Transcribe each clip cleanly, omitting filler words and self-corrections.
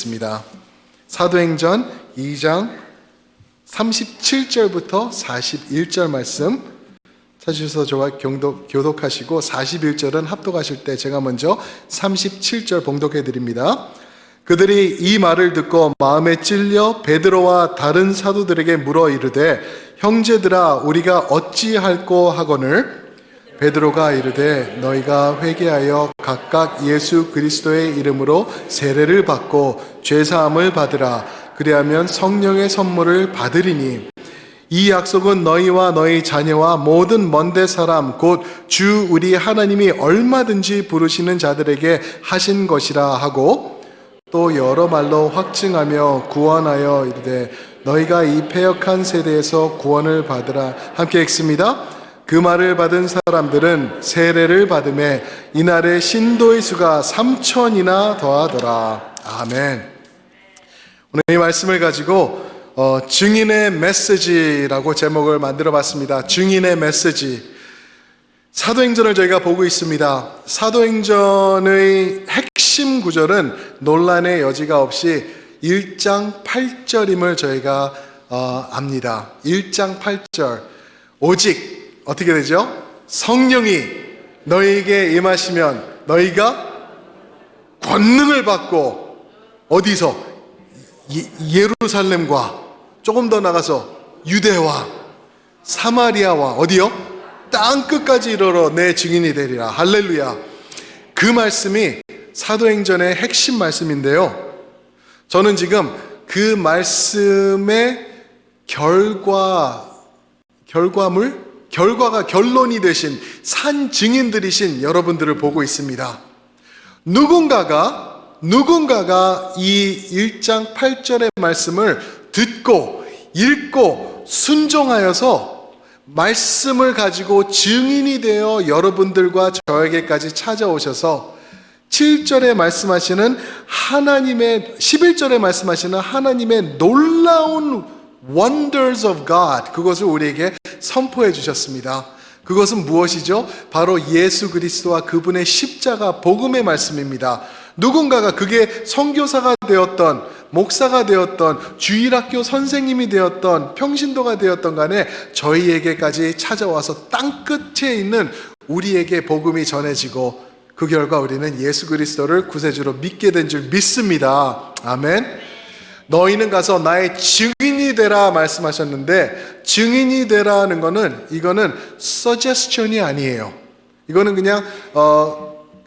읽겠습니다. 사도행전 2장 37절부터 41절 말씀 찾으셔서 저와 교독하시고 41절은 합독하실 때 제가 먼저 37절 봉독해 드립니다. 그들이 이 말을 듣고 마음에 찔려 베드로와 다른 사도들에게 물어 이르되 형제들아 우리가 어찌할꼬 하거늘 베드로가 이르되 너희가 회개하여 각각 예수 그리스도의 이름으로 세례를 받고 죄사함을 받으라. 그리하면 성령의 선물을 받으리니 이 약속은 너희와 너희 자녀와 모든 먼데 사람 곧 주 우리 하나님이 얼마든지 부르시는 자들에게 하신 것이라 하고 또 여러 말로 확증하며 구원하여 이르되 너희가 이 패역한 세대에서 구원을 받으라. 함께 읽습니다. 그 말을 받은 사람들은 세례를 받음에 이날에 신도의 수가 3,000이나 더하더라. 아멘. 오늘 이 말씀을 가지고 증인의 메시지라고 제목을 만들어 봤습니다. 증인의 메시지. 사도행전을 저희가 보고 있습니다. 사도행전의 핵심 구절은 논란의 여지가 없이 1장 8절임을 저희가 압니다. 1장 8절. 오직 어떻게 되죠? 성령이 너희에게 임하시면 너희가 권능을 받고 어디서? 예루살렘과 조금 더 나가서 유대와 사마리아와 어디요? 땅 끝까지 이르러 내 증인이 되리라. 할렐루야. 그 말씀이 사도행전의 핵심 말씀인데요, 저는 지금 그 말씀의 결과가 결론이 되신 산 증인들이신 여러분들을 보고 있습니다. 누군가가 이 1장 8절의 말씀을 듣고 읽고 순종하여서 말씀을 가지고 증인이 되어 여러분들과 저에게까지 찾아오셔서 7절에 말씀하시는 하나님의 11절에 말씀하시는 하나님의 놀라운 wonders of God, 그것을 우리에게 선포해 주셨습니다. 그것은 무엇이죠? 바로 예수 그리스도와 그분의 십자가 복음의 말씀입니다. 누군가가 그게 선교사가 되었던, 목사가 되었던, 주일학교 선생님이 되었던, 평신도가 되었던 간에 저희에게까지 찾아와서 땅끝에 있는 우리에게 복음이 전해지고 그 결과 우리는 예수 그리스도를 구세주로 믿게 된 줄 믿습니다. 아멘. 너희는 가서 나의 증인이 되라 말씀하셨는데, 증인이 되라는 거는 이거는 suggestion이 아니에요. 이거는 그냥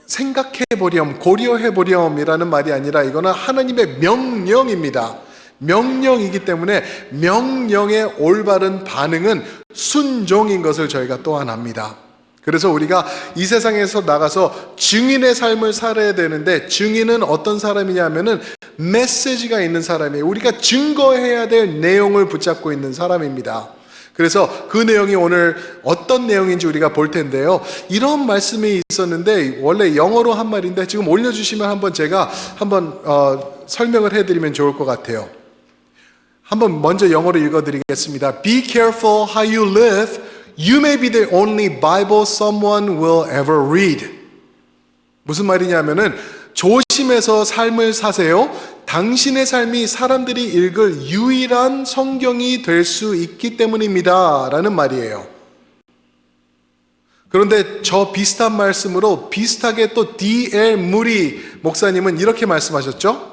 생각해보렴, 고려해보렴이라는 말이 아니라 이거는 하나님의 명령입니다. 명령이기 때문에 명령의 올바른 반응은 순종인 것을 저희가 또한 압니다. 그래서 우리가 이 세상에서 나가서 증인의 삶을 살아야 되는데, 증인은 어떤 사람이냐면은 메시지가 있는 사람이에요. 우리가 증거해야 될 내용을 붙잡고 있는 사람입니다. 그래서 그 내용이 오늘 어떤 내용인지 우리가 볼 텐데요, 이런 말씀이 있었는데 원래 영어로 한 말인데 지금 올려주시면 제가 설명을 해드리면 좋을 것 같아요. 한번 먼저 영어로 읽어드리겠습니다. Be careful how you live. You may be the only Bible someone will ever read. 무슨 말이냐면은 조심해서 삶을 사세요. 당신의 삶이 사람들이 읽을 유일한 성경이 될 수 있기 때문입니다 라는 말이에요. 그런데 저 비슷한 말씀으로 비슷하게 또 D.L. 무리 목사님은 이렇게 말씀하셨죠.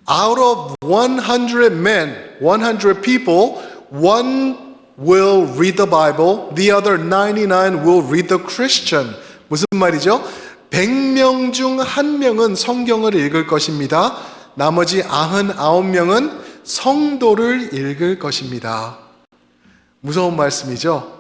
Out of 100 men, 100 people, one will read the Bible, the other 99 will read the Christian. 무슨 말이죠? 100명 중 1명은 성경을 읽을 것입니다. 나머지 99명은 성도를 읽을 것입니다. 무서운 말씀이죠?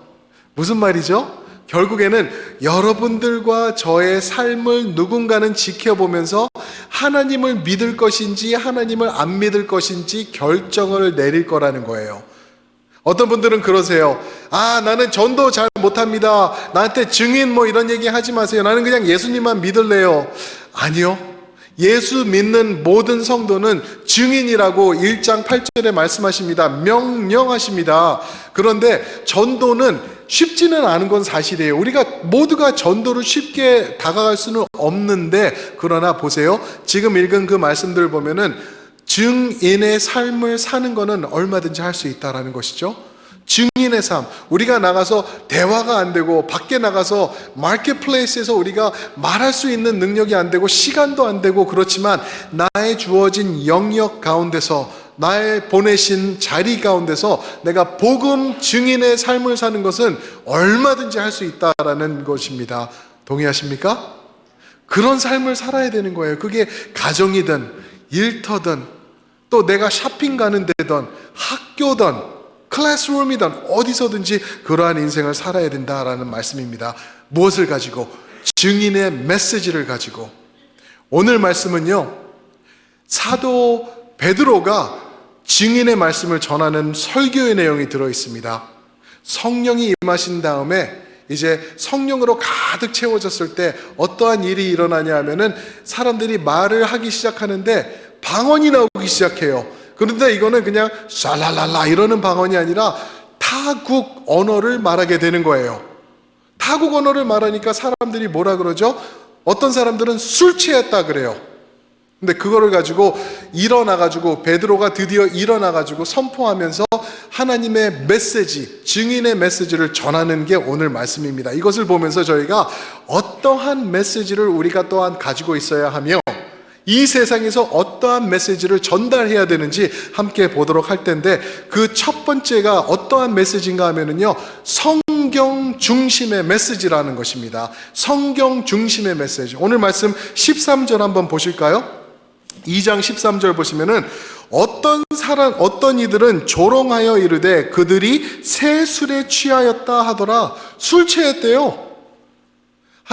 무슨 말이죠? 결국에는 여러분들과 저의 삶을 누군가는 지켜보면서 하나님을 믿을 것인지 하나님을 안 믿을 것인지 결정을 내릴 거라는 거예요. 어떤 분들은 그러세요. 나는 전도 잘 못합니다. 나한테 증인 이런 얘기 하지 마세요. 나는 그냥 예수님만 믿을래요. 아니요. 예수 믿는 모든 성도는 증인이라고 1장 8절에 말씀하십니다. 명령하십니다. 그런데 전도는 쉽지는 않은 건 사실이에요. 우리가 모두가 전도를 쉽게 다가갈 수는 없는데, 그러나 보세요. 지금 읽은 그 말씀들 보면은 증인의 삶을 사는 것은 얼마든지 할 수 있다라는 것이죠. 증인의 삶, 우리가 나가서 대화가 안 되고 밖에 나가서 마켓플레이스에서 우리가 말할 수 있는 능력이 안 되고 시간도 안 되고 그렇지만 나의 주어진 영역 가운데서 나의 보내신 자리 가운데서 내가 복음 증인의 삶을 사는 것은 얼마든지 할 수 있다라는 것입니다. 동의하십니까? 그런 삶을 살아야 되는 거예요. 그게 가정이든 일터든 또 내가 쇼핑 가는 데든 학교든 클래스룸이든 어디서든지 그러한 인생을 살아야 된다라는 말씀입니다. 무엇을 가지고? 증인의 메시지를 가지고. 오늘 말씀은요, 사도 베드로가 증인의 말씀을 전하는 설교의 내용이 들어있습니다. 성령이 임하신 다음에 이제 성령으로 가득 채워졌을 때 어떠한 일이 일어나냐 하면은 사람들이 말을 하기 시작하는데 방언이 나오기 시작해요. 그런데 이거는 그냥 샬랄랄라 이러는 방언이 아니라 타국 언어를 말하게 되는 거예요. 타국 언어를 말하니까 사람들이 뭐라 그러죠? 어떤 사람들은 술 취했다 그래요. 근데 그거를 가지고 일어나가지고 베드로가 드디어 일어나가지고 선포하면서 하나님의 메시지, 증인의 메시지를 전하는 게 오늘 말씀입니다. 이것을 보면서 저희가 어떠한 메시지를 우리가 또한 가지고 있어야 하며 이 세상에서 어떠한 메시지를 전달해야 되는지 함께 보도록 할 텐데, 그 첫 번째가 어떠한 메시지인가 하면은요, 성경 중심의 메시지라는 것입니다. 성경 중심의 메시지. 오늘 말씀 13절 한번 보실까요? 2장 13절 보시면은 어떤 이들은 조롱하여 이르되 그들이 새 술에 취하였다 하더라. 술 취했대요.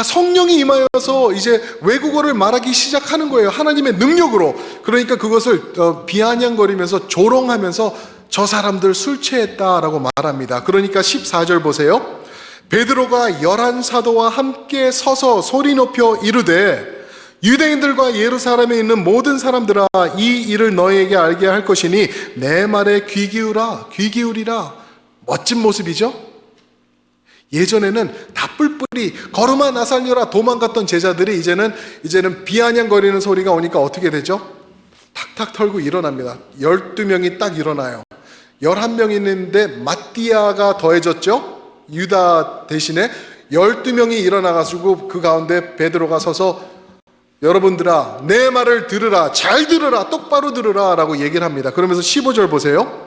성령이 임하여서 이제 외국어를 말하기 시작하는 거예요. 하나님의 능력으로. 그러니까 그것을 비아냥거리면서 조롱하면서 저 사람들 술 취했다라고 말합니다. 그러니까 14절 보세요. 베드로가 11사도와 함께 서서 소리 높여 이르되 유대인들과 예루살렘에 있는 모든 사람들아, 이 일을 너희에게 알게 할 것이니 내 말에 귀 기울이라. 멋진 모습이죠. 예전에는 다 뿔뿔이 걸음아 나 살려라 도망갔던 제자들이 이제는 비아냥거리는 소리가 오니까 어떻게 되죠? 탁탁 털고 일어납니다. 12명이 딱 일어나요. 11명이 있는데 마띠아가 더해졌죠. 유다 대신에 12명이 일어나가지고 그 가운데 베드로가 서서 여러분들아 내 말을 들으라, 잘 들으라, 똑바로 들으라 라고 얘기를 합니다. 그러면서 15절 보세요.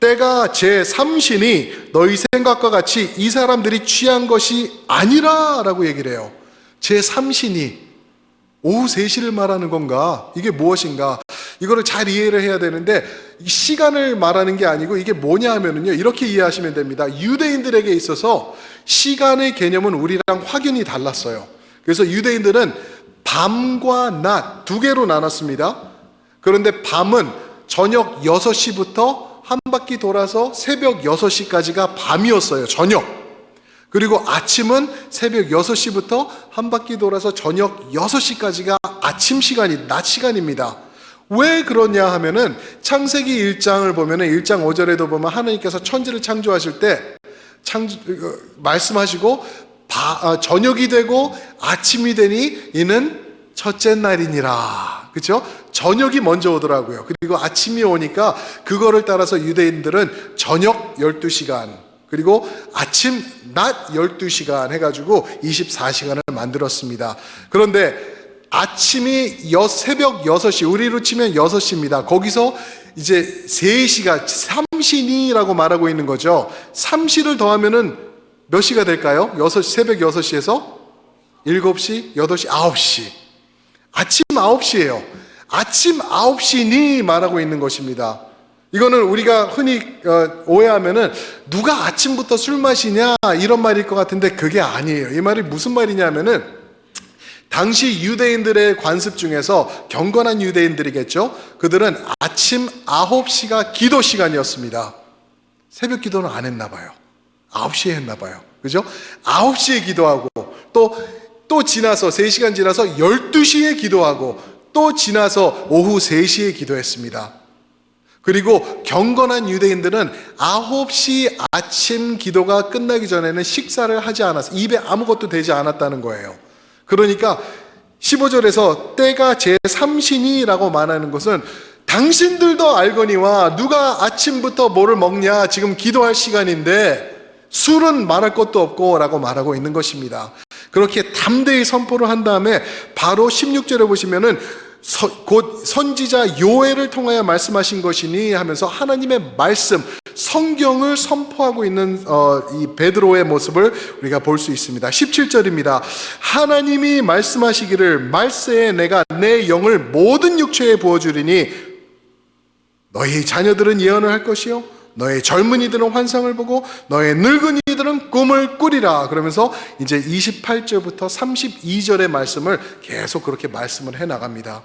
때가 제3신이 너희 생각과 같이 이 사람들이 취한 것이 아니라 라고 얘기를 해요. 제3신이 오후 3시를 말하는 건가? 이게 무엇인가? 이거를 잘 이해를 해야 되는데 시간을 말하는 게 아니고 이게 뭐냐 하면은요, 이렇게 이해하시면 됩니다. 유대인들에게 있어서 시간의 개념은 우리랑 확연히 달랐어요. 그래서 유대인들은 밤과 낮 두 개로 나눴습니다. 그런데 밤은 저녁 6시부터 한 바퀴 돌아서 새벽 6시까지가 밤이었어요. 저녁. 그리고 아침은 새벽 6시부터 한 바퀴 돌아서 저녁 6시까지가 아침 시간이 낮 시간입니다. 왜 그러냐 하면은 창세기 1장을 보면은 1장 5절에도 보면 하나님께서 천지를 창조하실 때 말씀하시고 저녁이 되고 아침이 되니 이는 첫째 날이니라. 그렇죠? 저녁이 먼저 오더라고요. 그리고 아침이 오니까 그거를 따라서 유대인들은 저녁 12시간 그리고 아침 낮 12시간 해가지고 24시간을 만들었습니다. 그런데 아침이 새벽 6시, 우리로 치면 6시입니다. 거기서 이제 3시가 삼신이라고 말하고 있는 거죠. 삼시를 더하면은 몇 시가 될까요? 새벽 6시에서 7시, 8시, 9시. 아침 9시예요. 아침 9시니 말하고 있는 것입니다. 이거는 우리가 흔히 오해하면은 누가 아침부터 술 마시냐 이런 말일 것 같은데 그게 아니에요. 이 말이 무슨 말이냐면은 당시 유대인들의 관습 중에서 경건한 유대인들이겠죠. 그들은 아침 9시가 기도 시간이었습니다. 새벽 기도는 안 했나 봐요. 9시에 했나 봐요. 그죠? 9시에 기도하고 또 지나서 3시간 지나서 12시에 기도하고 또 지나서 오후 3시에 기도했습니다. 그리고 경건한 유대인들은 9시 아침 기도가 끝나기 전에는 식사를 하지 않았어요. 입에 아무것도 되지 않았다는 거예요. 그러니까 15절에서 때가 제3신이라고 말하는 것은 당신들도 알거니와 누가 아침부터 뭐를 먹냐, 지금 기도할 시간인데 술은 말할 것도 없고 라고 말하고 있는 것입니다. 그렇게 담대히 선포를 한 다음에 바로 16절에 보시면은 곧 선지자 요엘을 통하여 말씀하신 것이니 하면서 하나님의 말씀, 성경을 선포하고 있는 이 베드로의 모습을 우리가 볼 수 있습니다. 17절입니다. 하나님이 말씀하시기를 말세에 내가 내 영을 모든 육체에 부어주리니 너희 자녀들은 예언을 할 것이요 너의 젊은이들은 환상을 보고 너의 늙은이들은 꿈을 꾸리라. 그러면서 이제 28절부터 32절의 말씀을 계속 그렇게 말씀을 해나갑니다.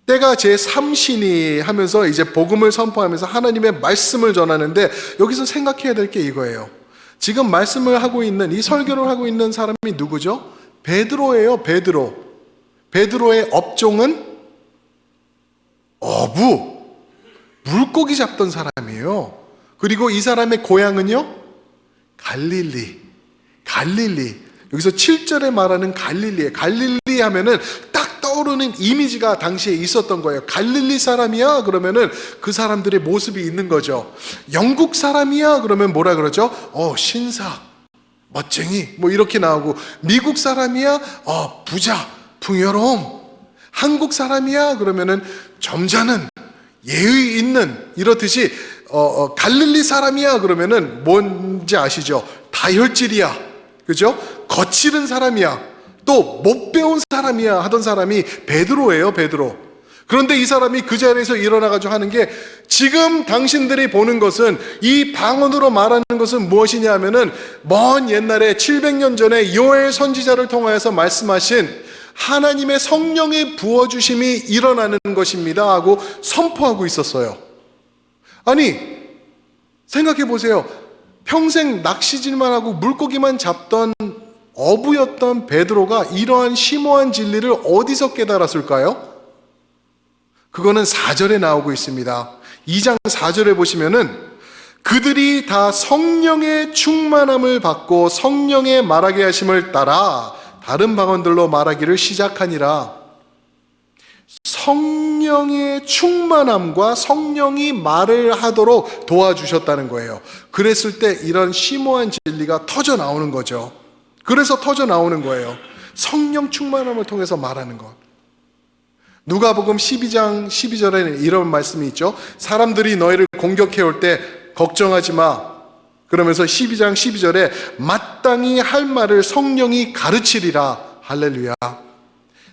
때가 제3신이 하면서 이제 복음을 선포하면서 하나님의 말씀을 전하는데, 여기서 생각해야 될 게 이거예요. 지금 말씀을 하고 있는, 이 설교를 하고 있는 사람이 누구죠? 베드로예요. 베드로. 베드로의 업종은 어부, 물고기 잡던 사람이에요. 그리고 이 사람의 고향은요? 갈릴리. 여기서 7절에 말하는 갈릴리에, 갈릴리 하면은 딱 떠오르는 이미지가 당시에 있었던 거예요. 갈릴리 사람이야? 그러면은 그 사람들의 모습이 있는 거죠. 영국 사람이야? 그러면 뭐라 그러죠? 신사, 멋쟁이, 뭐 이렇게 나오고, 미국 사람이야? 부자, 풍요로움. 한국 사람이야? 그러면은 점잖은, 예의 있는, 이렇듯이 갈릴리 사람이야? 그러면은 뭔지 아시죠? 다혈질이야, 그죠? 거칠은 사람이야, 또 못 배운 사람이야 하던 사람이 베드로예요. 베드로. 그런데 이 사람이 그 자리에서 일어나가지고 하는 게, 지금 당신들이 보는 것은, 이 방언으로 말하는 것은 무엇이냐 하면은 먼 옛날에 700년 전에 요엘 선지자를 통하여서 말씀하신 하나님의 성령의 부어주심이 일어나는 것입니다 하고 선포하고 있었어요. 아니, 생각해 보세요. 평생 낚시질만 하고 물고기만 잡던 어부였던 베드로가 이러한 심오한 진리를 어디서 깨달았을까요? 그거는 4절에 나오고 있습니다. 2장 4절에 보시면은 그들이 다 성령의 충만함을 받고 성령의 말하게 하심을 따라 다른 방언들로 말하기를 시작하니라. 성령의 충만함과 성령이 말을 하도록 도와주셨다는 거예요. 그랬을 때 이런 심오한 진리가 터져 나오는 거죠. 그래서 터져 나오는 거예요. 성령 충만함을 통해서 말하는 것. 누가복음 12장 12절에는 이런 말씀이 있죠. 사람들이 너희를 공격해 올 때 걱정하지 마. 그러면서 12장 12절에 마땅히 할 말을 성령이 가르치리라. 할렐루야.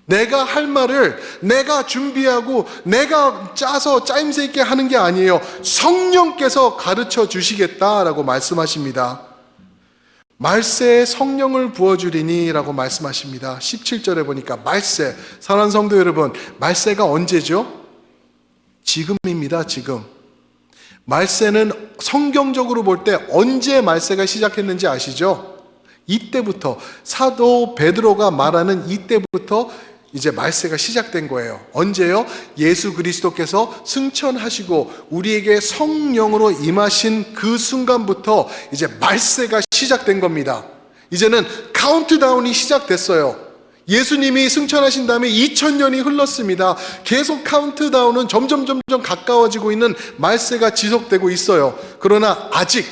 내가 할 말을 내가 준비하고 내가 짜서 짜임새 있게 하는 게 아니에요. 성령께서 가르쳐 주시겠다라고 말씀하십니다. 말세에 성령을 부어주리니 라고 말씀하십니다. 17절에 보니까 말세, 사랑하는 성도 여러분, 말세가 언제죠? 지금입니다. 지금. 말세는 성경적으로 볼 때 언제 말세가 시작했는지 아시죠? 이때부터, 사도 베드로가 말하는 이때부터 이제 말세가 시작된 거예요. 언제요? 예수 그리스도께서 승천하시고 우리에게 성령으로 임하신 그 순간부터 이제 말세가 시작된 겁니다. 이제는 카운트다운이 시작됐어요. 예수님이 승천하신 다음에 2000년이 흘렀습니다. 계속 카운트다운은 점점 가까워지고 있는 말세가 지속되고 있어요. 그러나 아직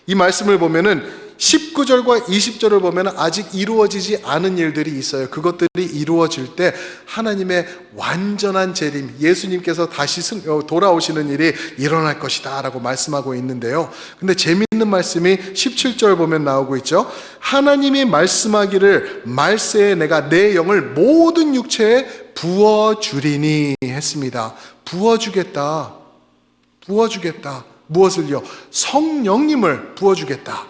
이 말씀을 보면은 19절과 20절을 보면 아직 이루어지지 않은 일들이 있어요. 그것들이 이루어질 때 하나님의 완전한 재림, 예수님께서 다시 돌아오시는 일이 일어날 것이다 라고 말씀하고 있는데요. 근데 재미있는 말씀이 17절 보면 나오고 있죠. 하나님이 말씀하기를 말세에 내가 내 영을 모든 육체에 부어주리니 했습니다. 부어주겠다. 무엇을요? 성령님을 부어주겠다.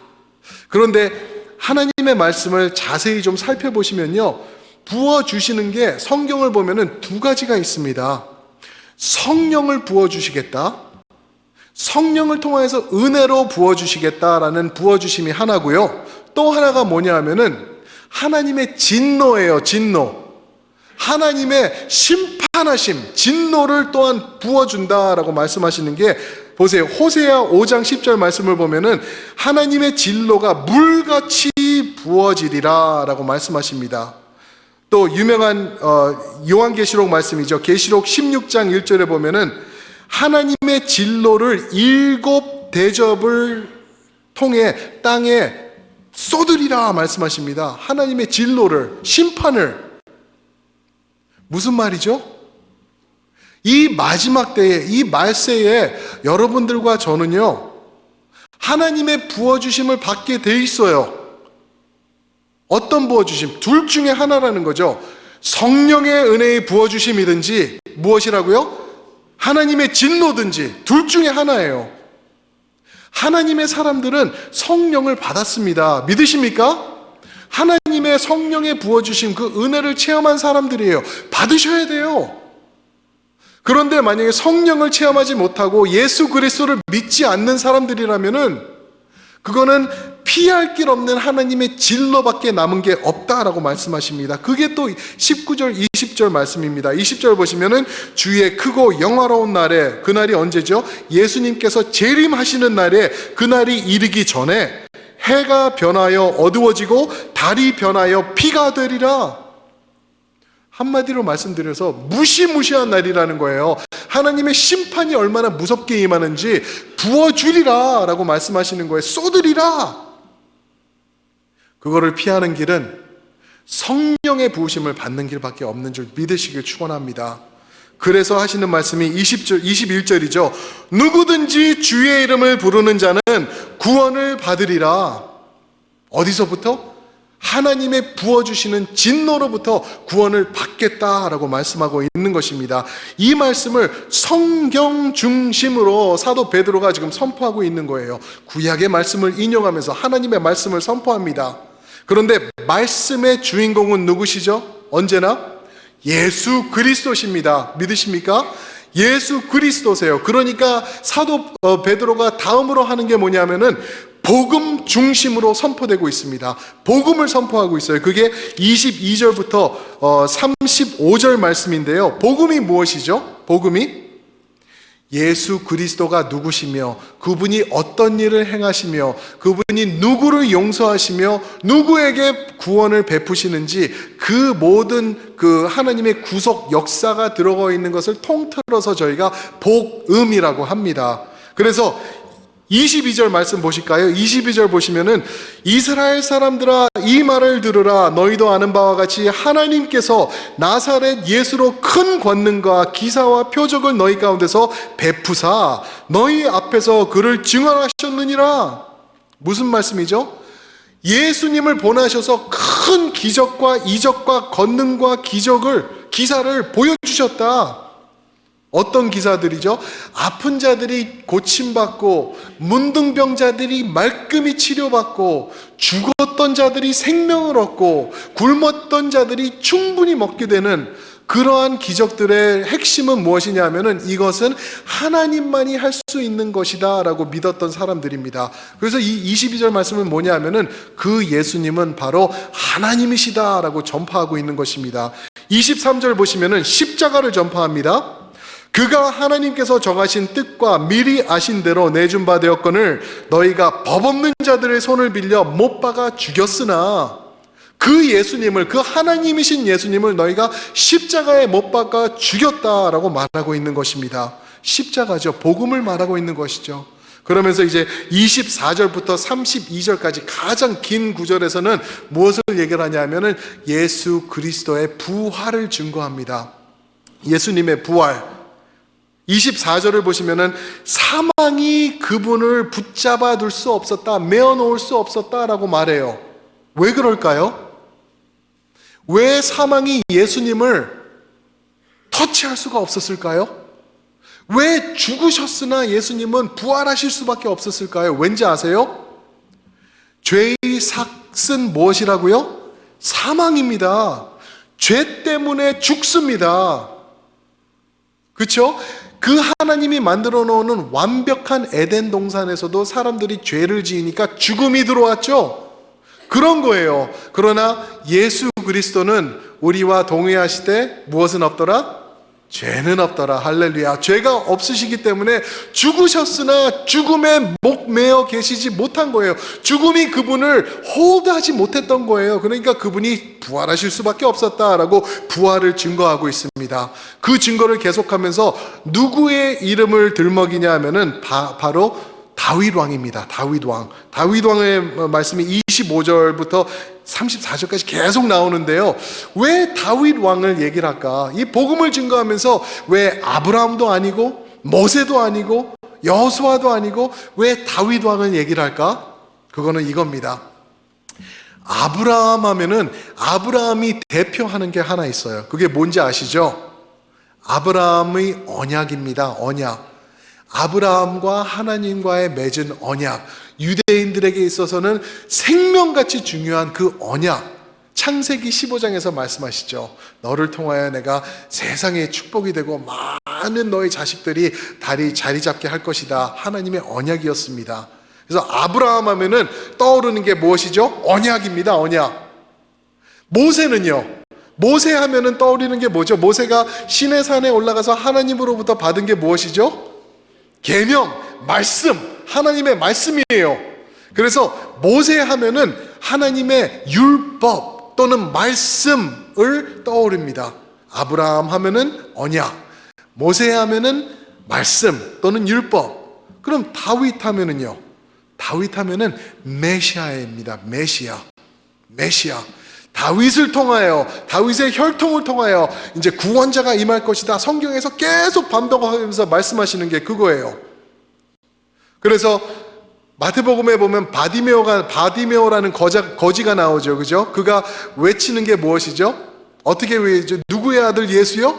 그런데 하나님의 말씀을 자세히 좀 살펴보시면요, 부어주시는 게 성경을 보면은 두 가지가 있습니다. 성령을 부어주시겠다, 성령을 통해서 은혜로 부어주시겠다라는 부어주심이 하나고요, 또 하나가 뭐냐 하면은 하나님의 진노예요. 진노. 하나님의 심판하심, 진노를 또한 부어준다라고 말씀하시는 게, 보세요. 호세아 5장 10절 말씀을 보면은 하나님의 진노가 물같이 부어지리라 라고 말씀하십니다. 또 유명한 요한계시록 말씀이죠. 계시록 16장 1절에 보면은 하나님의 진노를 7 대접을 통해 땅에 쏟으리라 말씀하십니다. 하나님의 진노를, 심판을. 무슨 말이죠? 이 마지막 때에, 이 말세에 여러분들과 저는요, 하나님의 부어주심을 받게 돼 있어요. 어떤 부어주심? 둘 중에 하나라는 거죠. 성령의 은혜의 부어주심이든지 무엇이라고요? 하나님의 진노든지 둘 중에 하나예요. 하나님의 사람들은 성령을 받았습니다. 믿으십니까? 하나님의 성령의 부어주심, 그 은혜를 체험한 사람들이에요. 받으셔야 돼요. 그런데 만약에 성령을 체험하지 못하고 예수 그리스도를 믿지 않는 사람들이라면은 그거는 피할 길 없는 하나님의 진노밖에 남은 게 없다라고 말씀하십니다. 그게 또 19절, 20절 말씀입니다. 20절 보시면은 주의 크고 영화로운 날에, 그날이 언제죠? 예수님께서 재림하시는 날에, 그날이 이르기 전에 해가 변하여 어두워지고 달이 변하여 피가 되리라. 한마디로 말씀드려서 무시무시한 날이라는 거예요. 하나님의 심판이 얼마나 무섭게 임하는지 부어주리라 라고 말씀하시는 거예요. 쏟으리라. 그거를 피하는 길은 성령의 부으심을 받는 길밖에 없는 줄 믿으시길 축원합니다. 그래서 하시는 말씀이 21절이죠. 누구든지 주의 이름을 부르는 자는 구원을 받으리라. 어디서부터? 하나님의 부어주시는 진노로부터 구원을 받겠다라고 말씀하고 있는 것입니다. 이 말씀을 성경 중심으로 사도 베드로가 지금 선포하고 있는 거예요. 구약의 말씀을 인용하면서 하나님의 말씀을 선포합니다. 그런데 말씀의 주인공은 누구시죠? 언제나 예수 그리스도십니다. 믿으십니까? 예수 그리스도세요. 그러니까 사도 베드로가 다음으로 하는 게 뭐냐면은 복음 중심으로 선포되고 있습니다. 복음을 선포하고 있어요. 그게 22절부터 35절 말씀인데요. 복음이 무엇이죠? 복음이 예수 그리스도가 누구시며 그분이 어떤 일을 행하시며 그분이 누구를 용서하시며 누구에게 구원을 베푸시는지 그 모든 그 하나님의 구속 역사가 들어가 있는 것을 통틀어서 저희가 복음이라고 합니다. 그래서 22절 말씀 보실까요? 22절 보시면은 이스라엘 사람들아 이 말을 들으라. 너희도 아는 바와 같이 하나님께서 나사렛 예수로 큰 권능과 기사와 표적을 너희 가운데서 베푸사 너희 앞에서 그를 증언하셨느니라. 무슨 말씀이죠? 예수님을 보내셔서 큰 기적과 이적과 권능과 기사를 보여주셨다. 어떤 기사들이죠? 아픈 자들이 고침받고 문둥병자들이 말끔히 치료받고 죽었던 자들이 생명을 얻고 굶었던 자들이 충분히 먹게 되는 그러한 기적들의 핵심은 무엇이냐 하면은 이것은 하나님만이 할 수 있는 것이다 라고 믿었던 사람들입니다. 그래서 이 22절 말씀은 뭐냐 하면은 그 예수님은 바로 하나님이시다 라고 전파하고 있는 것입니다. 23절 보시면은 십자가를 전파합니다. 그가 하나님께서 정하신 뜻과 미리 아신 대로 내준 바 되었거늘 너희가 법 없는 자들의 손을 빌려 못 박아 죽였으나 그 예수님을, 그 하나님이신 예수님을 너희가 십자가에 못 박아 죽였다라고 말하고 있는 것입니다. 십자가죠. 복음을 말하고 있는 것이죠. 그러면서 이제 24절부터 32절까지 가장 긴 구절에서는 무엇을 얘기를 하냐면은 예수 그리스도의 부활을 증거합니다. 예수님의 부활. 24절을 보시면은 사망이 그분을 붙잡아 둘 수 없었다, 메어 놓을 수 없었다라고 말해요. 왜 그럴까요? 왜 사망이 예수님을 터치할 수가 없었을까요? 왜 죽으셨으나 예수님은 부활하실 수밖에 없었을까요? 왠지 아세요? 죄의 삭은 무엇이라고요? 사망입니다. 죄 때문에 죽습니다. 그렇죠? 그 하나님이 만들어 놓은 완벽한 에덴 동산에서도 사람들이 죄를 지으니까 죽음이 들어왔죠. 그런 거예요. 그러나 예수 그리스도는 우리와 동의하시되 무엇은 없더라? 죄는 없더라. 할렐루야. 죄가 없으시기 때문에 죽으셨으나 죽음에 목 매어 계시지 못한 거예요. 죽음이 그분을 홀드하지 못했던 거예요. 그러니까 그분이 부활하실 수밖에 없었다라고 부활을 증거하고 있습니다. 그 증거를 계속하면서 누구의 이름을 들먹이냐 하면은 바로 다윗 왕입니다. 다윗 왕. 다윗 왕의 말씀이 25절부터 34절까지 계속 나오는데요. 왜 다윗 왕을 얘기를 할까? 이 복음을 증거하면서 왜 아브라함도 아니고 모세도 아니고 여호수아도 아니고 왜 다윗 왕을 얘기를 할까? 그거는 이겁니다. 아브라함 하면은 아브라함이 대표하는 게 하나 있어요. 그게 뭔지 아시죠? 아브라함의 언약입니다. 언약. 아브라함과 하나님과의 맺은 언약, 유대인들에게 있어서는 생명같이 중요한 그 언약, 창세기 15장에서 말씀하시죠. 너를 통하여 내가 세상의 축복이 되고 많은 너의 자식들이 자리 잡게 할 것이다. 하나님의 언약이었습니다. 그래서 아브라함 하면은 떠오르는 게 무엇이죠? 언약입니다. 언약. 모세는요, 모세 하면은 떠오르는 게 뭐죠? 모세가 시내 산에 올라가서 하나님으로부터 받은 게 무엇이죠? 계명, 말씀, 하나님의 말씀이에요. 그래서 모세 하면은 하나님의 율법 또는 말씀을 떠오릅니다. 아브라함 하면은 언약, 모세 하면은 말씀 또는 율법. 그럼 다윗 하면은요, 다윗 하면은 메시아입니다. 메시아. 다윗을 통하여, 다윗의 혈통을 통하여 이제 구원자가 임할 것이다. 성경에서 계속 반복하면서 말씀하시는 게 그거예요. 그래서 마태복음에 보면 바디메오라는 거지가 나오죠. 그죠? 그가 외치는 게 무엇이죠? 어떻게 외치죠? 누구의 아들 예수요?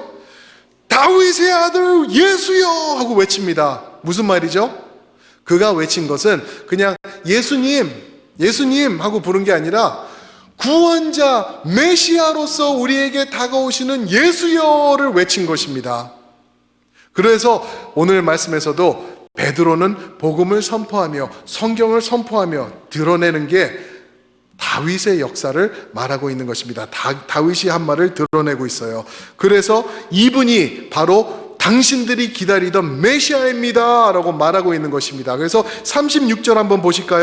다윗의 아들 예수요! 하고 외칩니다. 무슨 말이죠? 그가 외친 것은 그냥 예수님 하고 부른 게 아니라 구원자 메시아로서 우리에게 다가오시는 예수여를 외친 것입니다. 그래서 오늘 말씀에서도 베드로는 복음을 선포하며 성경을 선포하며 드러내는 게 다윗의 역사를 말하고 있는 것입니다. 다윗이 한 말을 드러내고 있어요. 그래서 이분이 바로 당신들이 기다리던 메시아입니다 라고 말하고 있는 것입니다. 그래서 36절 한번 보실까요?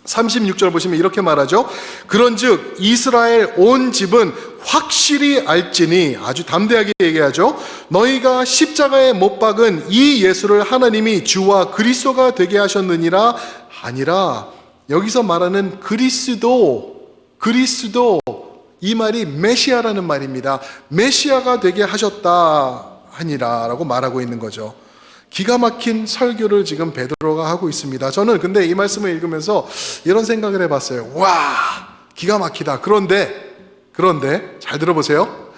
36절 보시면 이렇게 말하죠. 그런즉 이스라엘 온 집은 확실히 알지니, 아주 담대하게 얘기하죠. 너희가 십자가에 못 박은 이 예수를 하나님이 주와 그리스도가 되게 하셨느니라. 아니라 여기서 말하는 그리스도 이 말이 메시아라는 말입니다. 메시아가 되게 하셨다 하니라 라고 말하고 있는 거죠. 기가 막힌 설교를 지금 베드로가 하고 있습니다. 저는 근데 이 말씀을 읽으면서 이런 생각을 해봤어요. 와, 기가 막히다. 그런데 잘 들어보세요.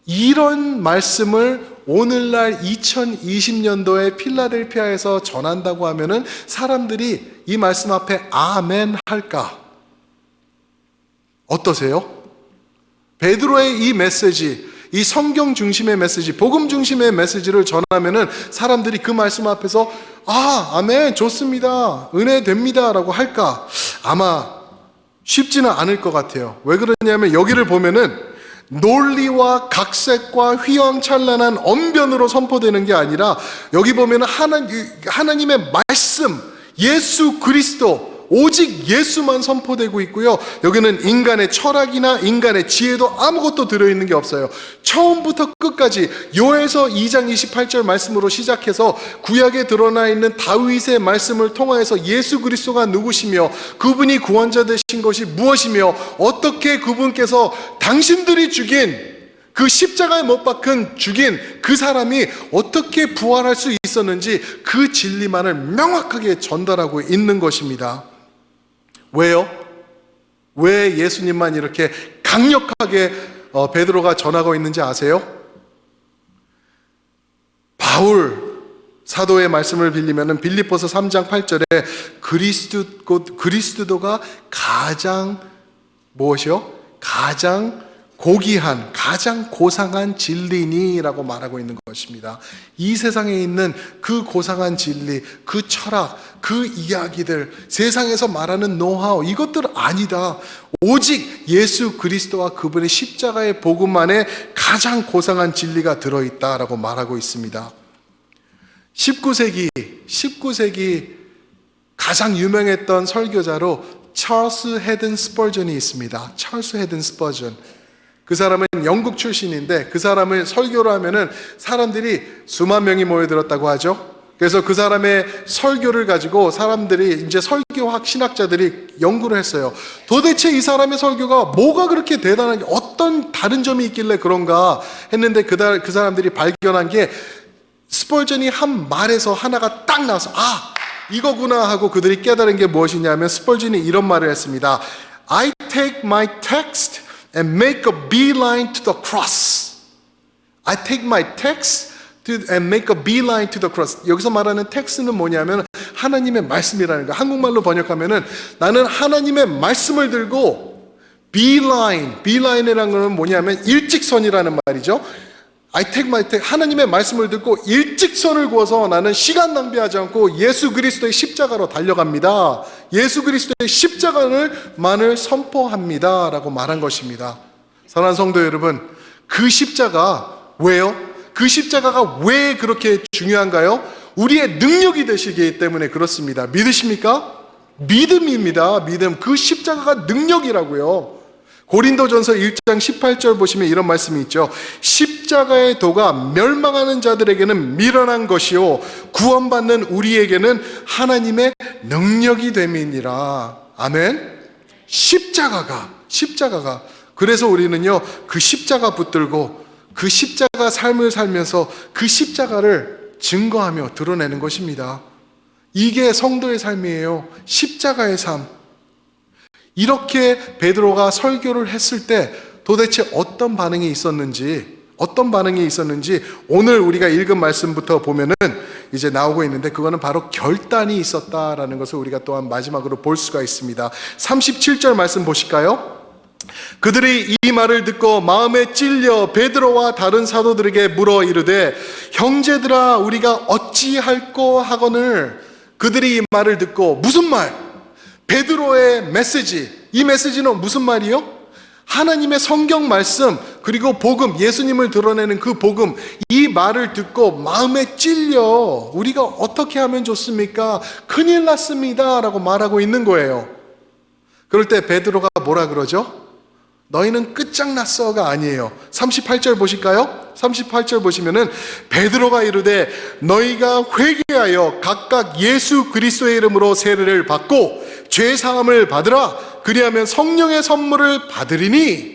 이런 말씀을 오늘날 2020년도에 필라델피아에서 전한다고 하면은 사람들이 이 말씀 앞에 아멘 할까? 어떠세요? 베드로의 이 메시지, 이 성경 중심의 메시지, 복음 중심의 메시지를 전하면은 사람들이 그 말씀 앞에서 아멘, 좋습니다, 은혜 됩니다 라고 할까? 아마 쉽지는 않을 것 같아요. 왜 그러냐면 여기를 보면은 논리와 각색과 휘황찬란한 언변으로 선포되는 게 아니라 여기 보면은 하나님의 말씀, 예수 그리스도, 오직 예수만 선포되고 있고요. 여기는 인간의 철학이나 인간의 지혜도 아무것도 들어있는 게 없어요. 처음부터 끝까지 요에서 2장 28절 말씀으로 시작해서 구약에 드러나 있는 다윗의 말씀을 통하여서 예수 그리스도가 누구시며 그분이 구원자 되신 것이 무엇이며 어떻게 그분께서 당신들이 죽인 그 십자가에 못 박힌 죽인 그 사람이 어떻게 부활할 수 있었는지 그 진리만을 명확하게 전달하고 있는 것입니다. 왜요? 왜 예수님만 이렇게 강력하게 베드로가 전하고 있는지 아세요? 바울 사도의 말씀을 빌리면은 빌립보서 3장 8절에 그리스도가 가장 무엇이요? 가장 고귀한 가장 고상한 진리니라고 말하고 있는 것입니다. 이 세상에 있는 그 고상한 진리, 그 철학, 그 이야기들, 세상에서 말하는 노하우, 이것들 아니다. 오직 예수 그리스도와 그분의 십자가의 복음 안에 가장 고상한 진리가 들어있다라고 말하고 있습니다. 19세기 가장 유명했던 설교자로 찰스 헤든 스퍼전이 있습니다. 찰스 헤든 스퍼전. 그 사람은 영국 출신인데 그 사람을 설교를 하면은 사람들이 수만 명이 모여들었다고 하죠. 그래서 그 사람의 설교를 가지고 사람들이 이제 설교학 신학자들이 연구를 했어요. 도대체 이 사람의 설교가 뭐가 그렇게 대단한 게 어떤 다른 점이 있길래 그런가 했는데 그 사람들이 발견한 게 스펄전이 한 말에서 하나가 딱 나와서 이거구나 하고 그들이 깨달은 게 무엇이냐면 스펄전이 이런 말을 했습니다. I take my text and make a beeline to the cross. I take my text and make a beeline to the cross. 여기서 말하는 텍스트는 뭐냐면 하나님의 말씀이라는 거예요. 한국말로 번역하면은 나는 하나님의 말씀을 들고 beeline이라는 거는 뭐냐면 일직선이라는 말이죠. I take my text, 하나님의 말씀을 듣고 일직선을 그어서 나는 시간 낭비하지 않고 예수 그리스도의 십자가로 달려갑니다. 예수 그리스도의 십자가만을 선포합니다 라고 말한 것입니다. 사랑하는 성도 여러분, 그 십자가 왜요? 그 십자가가 왜 그렇게 중요한가요? 우리의 능력이 되시기 때문에 그렇습니다. 믿으십니까? 믿음입니다. 믿음. 그 십자가가 능력이라고요. 고린도전서 1장 18절 보시면 이런 말씀이 있죠. 십자가의 도가 멸망하는 자들에게는 미련한 것이요 구원받는 우리에게는 하나님의 능력이 됨이니라. 아멘. 십자가가 그래서 우리는요 그 십자가 붙들고 그 십자가 삶을 살면서 그 십자가를 증거하며 드러내는 것입니다. 이게 성도의 삶이에요. 십자가의 삶. 이렇게 베드로가 설교를 했을 때 도대체 어떤 반응이 있었는지 오늘 우리가 읽은 말씀부터 보면은 이제 나오고 있는데 그거는 바로 결단이 있었다라는 것을 우리가 또한 마지막으로 볼 수가 있습니다. 37절 말씀 보실까요? 그들이 이 말을 듣고 마음에 찔려 베드로와 다른 사도들에게 물어 이르되 형제들아 우리가 어찌할꼬 하거늘. 그들이 이 말을 듣고 무슨 말? 베드로의 메시지, 이 메시지는 무슨 말이요? 하나님의 성경 말씀 그리고 복음, 예수님을 드러내는 그 복음, 이 말을 듣고 마음에 찔려 우리가 어떻게 하면 좋습니까? 큰일 났습니다 라고 말하고 있는 거예요. 그럴 때 베드로가 뭐라 그러죠? 너희는 끝장났어가 아니에요. 38절 보실까요? 38절 보시면은 베드로가 이르되 너희가 회개하여 각각 예수 그리스도의 이름으로 세례를 받고 죄 사함을 받으라. 그리하면 성령의 선물을 받으리니.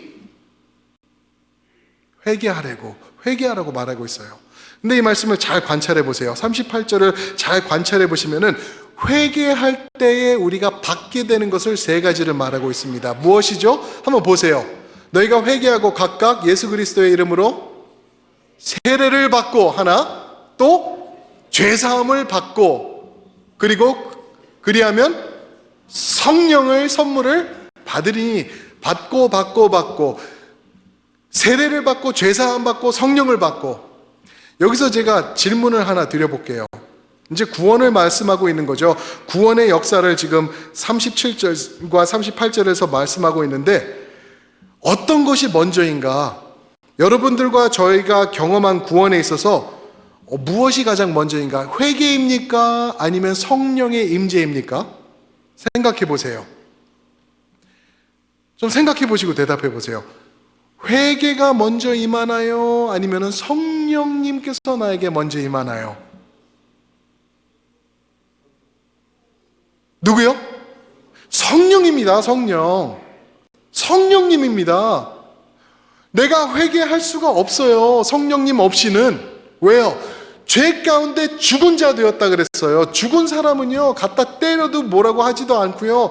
회개하라고 말하고 있어요. 근데 이 말씀을 잘 관찰해 보세요. 38절을 잘 관찰해 보시면은 회개할 때에 우리가 받게 되는 것을 세 가지를 말하고 있습니다. 무엇이죠? 한번 보세요. 너희가 회개하고 각각 예수 그리스도의 이름으로 세례를 받고 하나, 또 죄사함을 받고, 그리고 그리하면 성령의 선물을 받으리니. 받고 세례를 받고 죄사함 받고 성령을 받고. 여기서 제가 질문을 하나 드려볼게요. 이제 구원을 말씀하고 있는 거죠. 구원의 역사를 지금 37절과 38절에서 말씀하고 있는데 어떤 것이 먼저인가? 여러분들과 저희가 경험한 구원에 있어서 무엇이 가장 먼저인가? 회개입니까? 아니면 성령의 임재입니까? 생각해 보세요. 좀 생각해 보시고 대답해 보세요. 회개가 먼저 임하나요? 아니면 성령님께서 나에게 먼저 임하나요? 누구요? 성령입니다. 성령님입니다. 내가 회개할 수가 없어요. 성령님 없이는. 왜요? 죄 가운데 죽은 자 되었다 그랬어요. 죽은 사람은요 갖다 때려도 뭐라고 하지도 않고요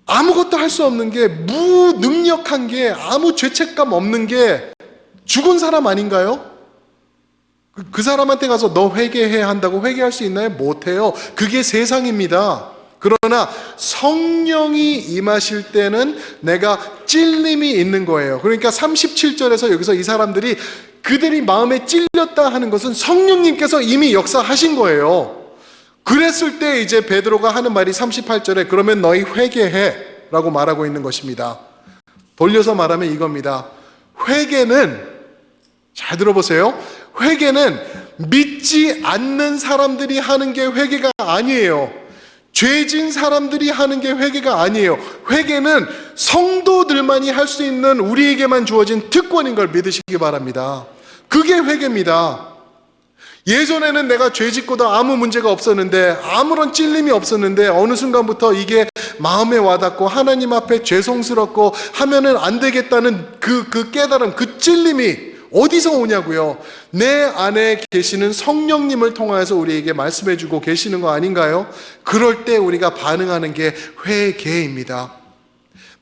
아무것도 할 수 없는 게, 무능력한 게, 아무 죄책감 없는 게 죽은 사람 아닌가요? 그 사람한테 가서 너 회개해야 한다고 회개할 수 있나요? 못해요. 그게 세상입니다. 그러나 성령이 임하실 때는 내가 찔림이 있는 거예요. 그러니까 37절에서 여기서 이 사람들이 그들이 마음에 찔렸다 하는 것은 성령님께서 이미 역사하신 거예요. 그랬을 때 이제 베드로가 하는 말이 38절에 그러면 너희 회개해 라고 말하고 있는 것입니다. 돌려서 말하면 이겁니다. 회개는, 잘 들어보세요. 회개는 믿지 않는 사람들이 하는 게 회개가 아니에요. 죄진 사람들이 하는 게 회개가 아니에요. 회개는 성도들만이 할 수 있는 우리에게만 주어진 특권인 걸 믿으시기 바랍니다. 그게 회개입니다. 예전에는 내가 죄 짓고도 아무 문제가 없었는데, 아무런 찔림이 없었는데 어느 순간부터 이게 마음에 와닿고 하나님 앞에 죄송스럽고 하면은 안 되겠다는 그 깨달음, 그 찔림이 어디서 오냐고요? 내 안에 계시는 성령님을 통하여서 우리에게 말씀해주고 계시는 거 아닌가요? 그럴 때 우리가 반응하는 게 회개입니다.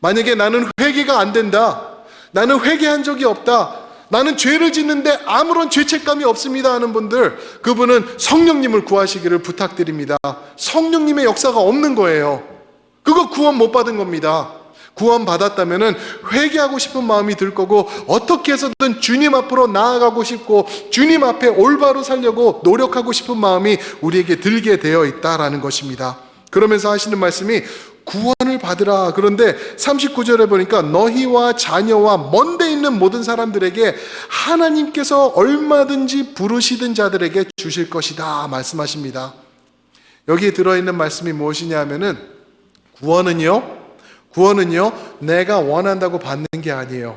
만약에 나는 회개가 안 된다, 나는 회개한 적이 없다, 나는 죄를 짓는데 아무런 죄책감이 없습니다 하는 분들, 그분은 성령님을 구하시기를 부탁드립니다. 성령님의 역사가 없는 거예요. 그거 구원 못 받은 겁니다. 구원 받았다면은 회개하고 싶은 마음이 들 거고, 어떻게 해서든 주님 앞으로 나아가고 싶고 주님 앞에 올바로 살려고 노력하고 싶은 마음이 우리에게 들게 되어 있다라는 것입니다. 그러면서 하시는 말씀이 구원을 받으라. 그런데 39절에 보니까 너희와 자녀와 먼데 있는 모든 사람들에게 하나님께서 얼마든지 부르시던 자들에게 주실 것이다 말씀하십니다. 여기에 들어있는 말씀이 무엇이냐 하면은 구원은요 내가 원한다고 받는 게 아니에요.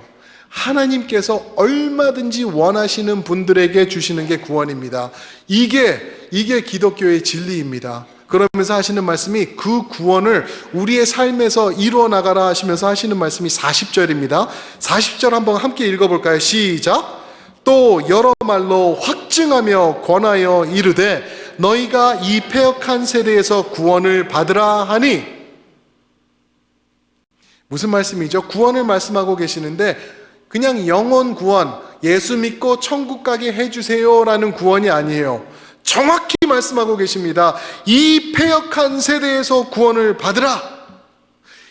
하나님께서 얼마든지 원하시는 분들에게 주시는 게 구원입니다. 이게 기독교의 진리입니다. 그러면서 하시는 말씀이 그 구원을 우리의 삶에서 이루어 나가라 하시면서 하시는 말씀이 40절입니다. 40절 한번 함께 읽어볼까요? 시작. 또 여러 말로 확증하며 권하여 이르되 너희가 이 패역한 세대에서 구원을 받으라 하니. 무슨 말씀이죠? 구원을 말씀하고 계시는데 그냥 영혼 구원, 예수 믿고 천국 가게 해주세요라는 구원이 아니에요. 정확히 말씀하고 계십니다. 이 패역한 세대에서 구원을 받으라.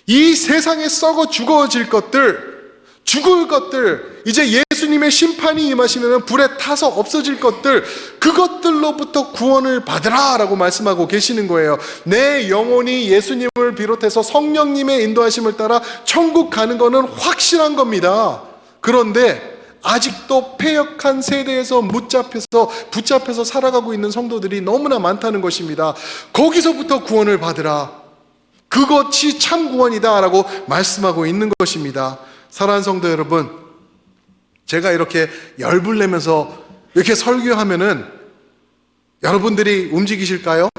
이 세상에 썩어 죽어질 것들, 죽을 것들, 이제 예수님의 심판이 임하시면 불에 타서 없어질 것들, 그것들로부터 구원을 받으라 라고 말씀하고 계시는 거예요. 내 영혼이 예수님을 비롯해서 성령님의 인도하심을 따라 천국 가는 거는 확실한 겁니다. 그런데 아직도 패역한 세대에서 붙잡혀서 살아가고 있는 성도들이 너무나 많다는 것입니다. 거기서부터 구원을 받으라. 그것이 참 구원이다 라고 말씀하고 있는 것입니다. 사랑하는 성도 여러분, 제가 이렇게 열불 내면서 이렇게 설교하면은 여러분들이 움직이실까요?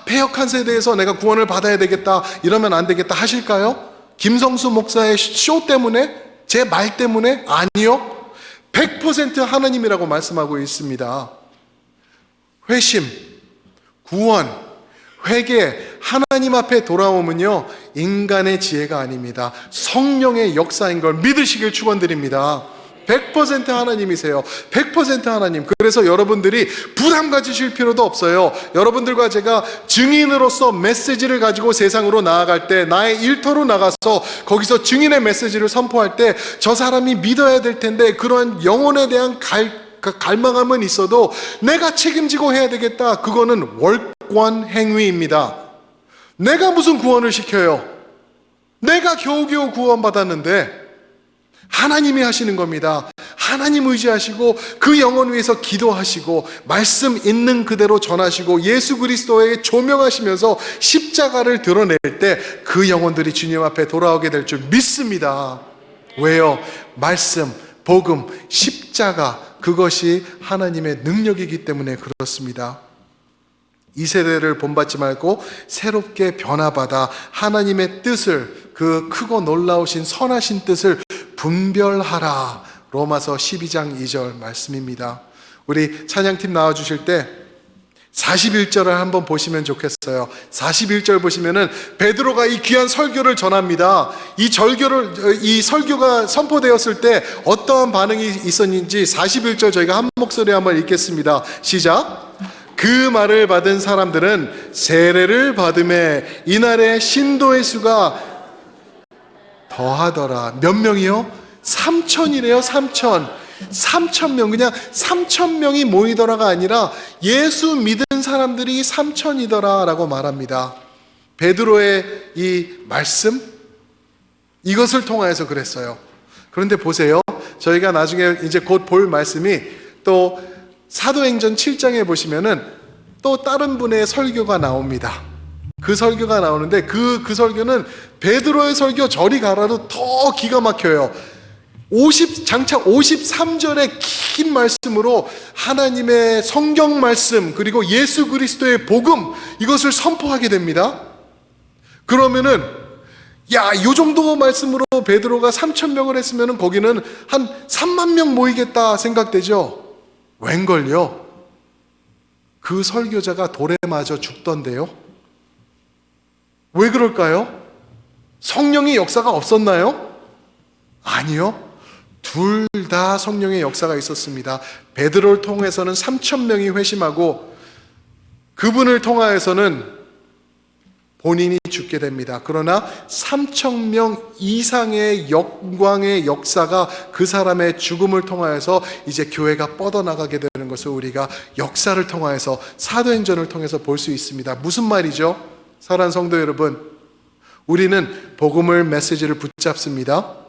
패역한 세대에서 내가 구원을 받아야 되겠다, 이러면 안 되겠다 하실까요? 김성수 목사의 쇼 때문에? 제 말 때문에? 아니요. 100% 하나님이라고 말씀하고 있습니다. 회심, 구원, 회개, 하나님 앞에 돌아오면요 인간의 지혜가 아닙니다. 성령의 역사인 걸 믿으시길 축원드립니다. 100% 하나님이세요. 100% 하나님. 그래서 여러분들이 부담 가지실 필요도 없어요. 여러분들과 제가 증인으로서 메시지를 가지고 세상으로 나아갈 때, 나의 일터로 나가서 거기서 증인의 메시지를 선포할 때 저 사람이 믿어야 될 텐데 그러한 영혼에 대한 갈망함은 있어도 내가 책임지고 해야 되겠다, 그거는 월권 행위입니다. 내가 무슨 구원을 시켜요? 내가 겨우겨우 구원받았는데 하나님이 하시는 겁니다. 하나님 의지하시고 그 영혼 위해서 기도하시고 말씀 있는 그대로 전하시고 예수 그리스도에게 조명하시면서 십자가를 드러낼 때 그 영혼들이 주님 앞에 돌아오게 될 줄 믿습니다. 왜요? 말씀, 복음, 십자가, 그것이 하나님의 능력이기 때문에 그렇습니다. 이 세대를 본받지 말고 새롭게 변화받아 하나님의 뜻을, 그 크고 놀라우신 선하신 뜻을 분별하라. 로마서 12장 2절 말씀입니다. 우리 찬양팀 나와주실 때 41절을 한번 보시면 좋겠어요. 41절 보시면은 베드로가 이 귀한 설교를 전합니다. 이 설교가 선포되었을 때 어떠한 반응이 있었는지 41절 저희가 한 목소리 한번 읽겠습니다. 시작. 그 말을 받은 사람들은 세례를 받음에 이날에 신도의 수가 더하더라. 몇 명이요? 3,000이래요. 3,000명. 그냥 3,000명이 모이더라가 아니라 예수 믿은 사람들이 3,000이더라 라고 말합니다. 베드로의 이 말씀, 이것을 통하여서 그랬어요. 그런데 보세요. 저희가 나중에 이제 곧 볼 말씀이 또 사도행전 7장에 보시면은 또 다른 분의 설교가 나옵니다. 그 설교가 나오는데 그 설교는 베드로의 설교 저리 가라도 더 기가 막혀요. 장차 53절의 긴 말씀으로 하나님의 성경 말씀 그리고 예수 그리스도의 복음 이것을 선포하게 됩니다. 그러면은 요 정도 말씀으로 베드로가 3,000명을 했으면은 거기는 한 3만 명 모이겠다 생각되죠. 웬걸요? 그 설교자가 돌에 맞아 죽던데요. 왜 그럴까요? 성령의 역사가 없었나요? 아니요. 둘 다 성령의 역사가 있었습니다. 베드로를 통해서는 3,000명이 회심하고 그분을 통하여서는 본인이 죽게 됩니다. 그러나 3,000명 이상의 영광의 역사가 그 사람의 죽음을 통하여서 이제 교회가 뻗어나가게 되는 것을 우리가 역사를 통하여서 사도행전을 통해서 볼 수 있습니다. 무슨 말이죠? 사랑하는 성도 여러분, 우리는 복음을 메시지를 붙잡습니다.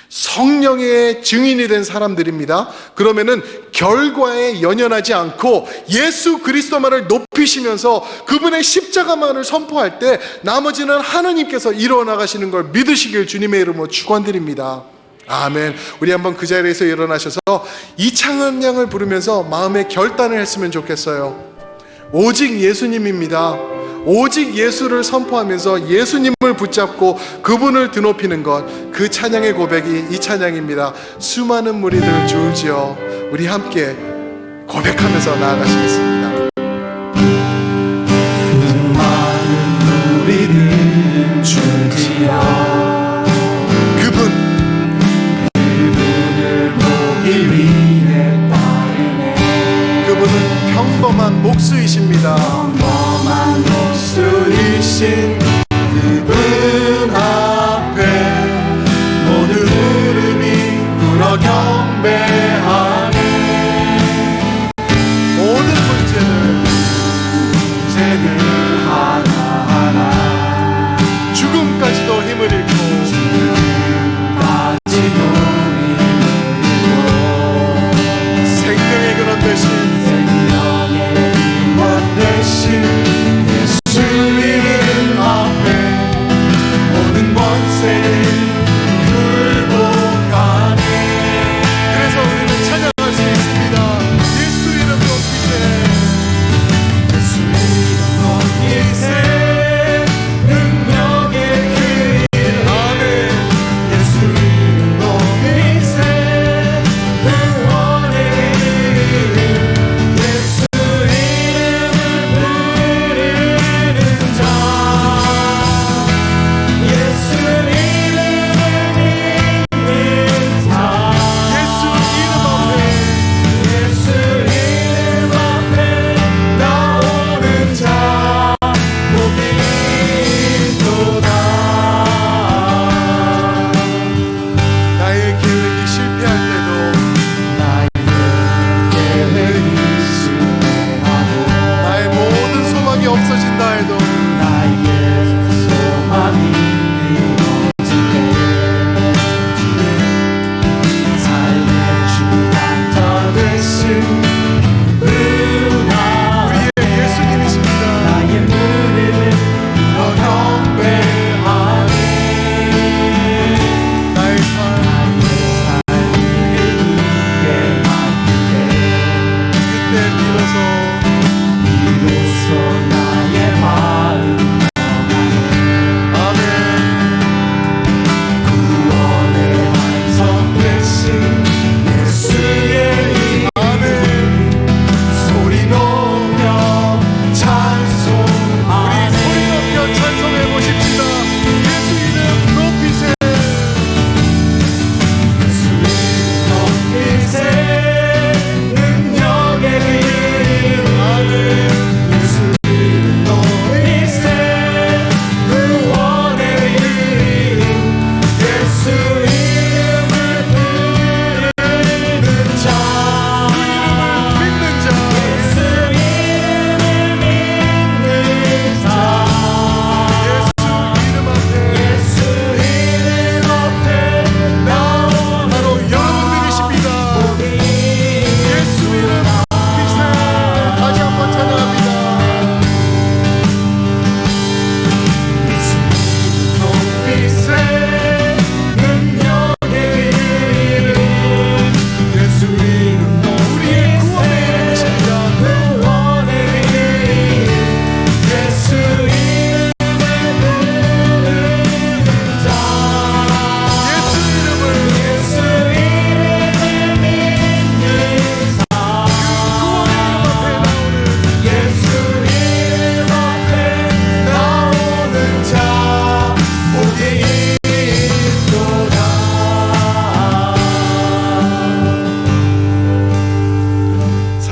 성령의 증인이 된 사람들입니다. 그러면은 결과에 연연하지 않고 예수 그리스도만을 높이시면서 그분의 십자가만을 선포할 때 나머지는 하나님께서 이루어나가시는 걸 믿으시길 주님의 이름으로 축원드립니다. 아멘. 우리 한번 그 자리에서 일어나셔서 이 찬양을 부르면서 마음의 결단을 했으면 좋겠어요. 오직 예수님입니다. 오직 예수를 선포하면서 예수님을 붙잡고 그분을 드높이는 것, 그 찬양의 고백이 이 찬양입니다. 수많은 무리들 줄지어. 우리 함께 고백하면서 나아가시겠습니다. 수많은 무리들 줄지어 그분을 보기 위해 따르네. 그분은 평범한 목수이십니다. 평범한 목수이신 그분 앞에 모든 무릎이 꿇어 경배하네. 모든 문제를 하나하나 죽음까지도 힘을 잃고 죽음까지도 힘을 잃고 생명의 근원 되신 대신 예수 이름 앞에 모든 권세를 굴복하네. 그래서 우리는 찬양할 수 있습니다. 예수 이름 높이세. 예수 이름 높이세. 능력의 그 이름 아멘. 예수 이름 높이세. 구원의 이름 예수 아멘.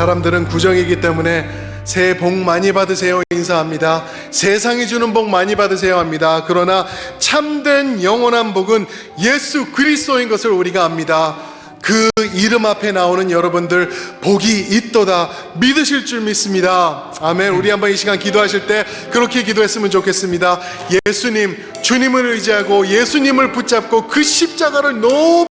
사람들은 구정이기 때문에 새해 복 많이 받으세요 인사합니다. 세상이 주는 복 많이 받으세요 합니다. 그러나 참된 영원한 복은 예수 그리스도인 것을 우리가 압니다. 그 이름 앞에 나오는 여러분들 복이 있도다 믿으실 줄 믿습니다. 아멘. 우리 한번 이 시간 기도하실 때 그렇게 기도했으면 좋겠습니다. 예수님, 주님을 의지하고 예수님을 붙잡고 그 십자가를 높이